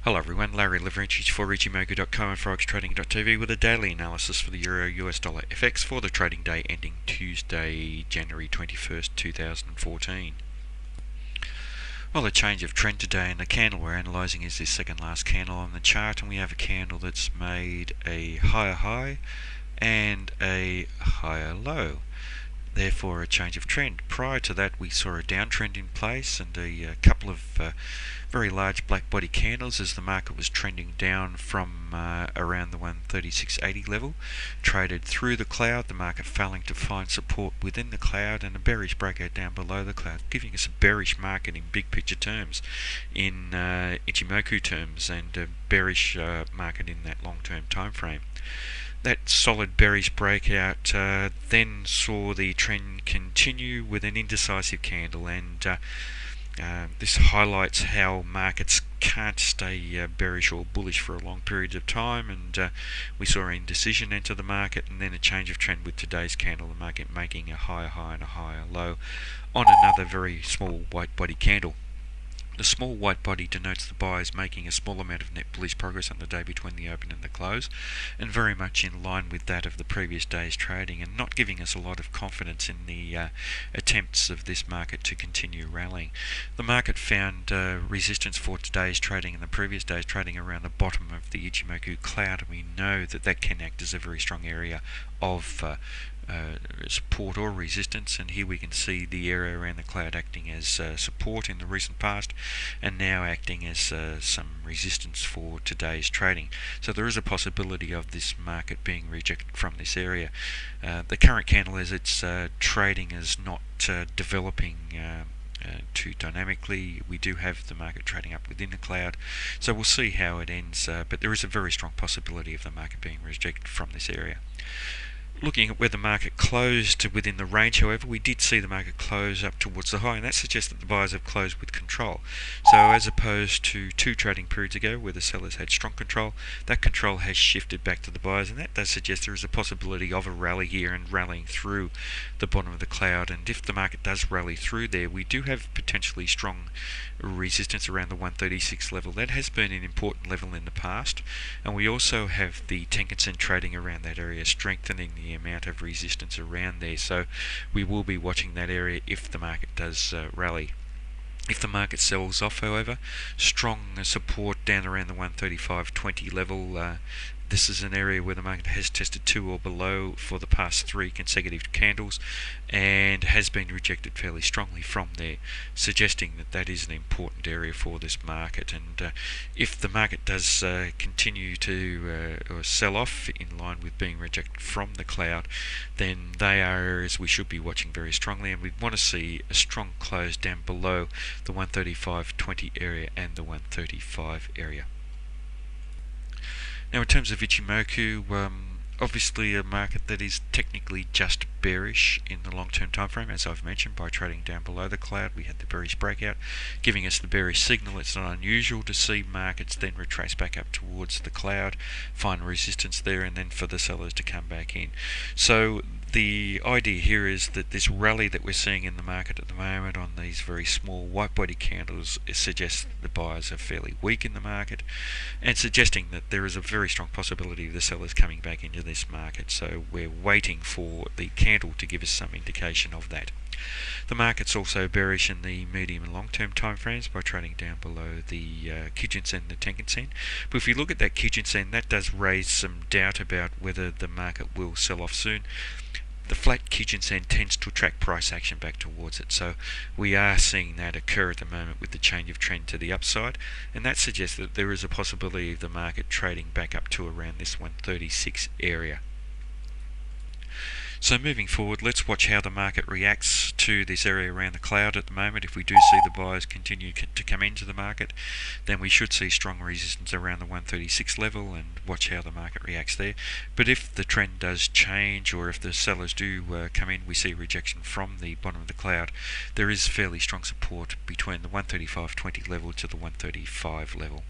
Hello everyone, Larry Leverage for Ichimoku.com and ForexTrading.tv with a daily analysis for the Euro US dollar FX for the trading day ending Tuesday, January 21st, 2014. Well, a change of trend today, and the candle we're analysing is this second last candle on the chart, and we have a candle that's made a higher high and a higher low. Therefore a change of trend. Prior to that we saw a downtrend in place and a couple of very large black body candles as the market was trending down from around the 136.80 level, traded through the cloud, the market failing to find support within the cloud, and a bearish breakout down below the cloud, giving us a bearish market in big picture terms, in Ichimoku terms, and a bearish market in that long term time frame. That solid bearish breakout then saw the trend continue with an indecisive candle, and this highlights how markets can't stay bearish or bullish for a long period of time, and we saw indecision enter the market, and then a change of trend with today's candle, the market making a higher high and a higher low on another very small white body candle. The small white body denotes the buyers making a small amount of net bullish progress on the day between the open and the close, and very much in line with that of the previous day's trading, and not giving us a lot of confidence in the attempts of this market to continue rallying. The market found resistance for today's trading and the previous day's trading around the bottom of the Ichimoku cloud, and we know that that can act as a very strong area of support or resistance, and here we can see the area around the cloud acting as support in the recent past, and now acting as some resistance for today's trading. So there is a possibility of this market being rejected from this area. The current candle, as it's trading, is not developing too dynamically. We do have the market trading up within the cloud, so we'll see how it ends, but there is a very strong possibility of the market being rejected from this area. Looking at where the market closed within the range, however, we did see the market close up towards the high, and that suggests that the buyers have closed with control. So as opposed to two trading periods ago where the sellers had strong control, that control has shifted back to the buyers, and that does suggest there is a possibility of a rally here and rallying through the bottom of the cloud. And if the market does rally through there, we do have potentially strong resistance around the 136 level. That has been an important level in the past, and we also have the Tenkan-sen trading around that area, strengthening the amount of resistance around there, so we will be watching that area if the market does rally. If the market sells off, however, strong support down around the 135.20 level. This is an area where the market has tested to or below for the past 3 consecutive candles and has been rejected fairly strongly from there, suggesting that that is an important area for this market. And if the market does continue to or sell off in line with being rejected from the cloud, then they are areas we should be watching very strongly, and we want to see a strong close down below the 135.20 area and the 135 area. Now, in terms of Ichimoku, obviously a market that is technically just bearish in the long-term time frame, as I've mentioned. By trading down below the cloud, we had the bearish breakout, giving us the bearish signal. It's not unusual to see markets then retrace back up towards the cloud, find resistance there, and then for the sellers to come back in. So the idea here is that this rally that we're seeing in the market at the moment on these very small white body candles suggests that the buyers are fairly weak in the market, and suggesting that there is a very strong possibility of the sellers coming back into this market. So we're waiting for the candle to give us some indication of that. The market's also bearish in the medium and long-term time frames by trading down below the Kijun-sen and the Tenkan-sen. But if you look at that Kijun-sen, that does raise some doubt about whether the market will sell off soon. The flat Kijun-sen tends to attract price action back towards it, so we are seeing that occur at the moment with the change of trend to the upside, and that suggests that there is a possibility of the market trading back up to around this 136 area. So moving forward, let's watch how the market reacts to this area around the cloud at the moment. If we do see the buyers continue to come into the market, then we should see strong resistance around the 136 level, and watch how the market reacts there. But if the trend does change, or if the sellers do come in, we see rejection from the bottom of the cloud, there is fairly strong support between the 135.20 level to the 135 level.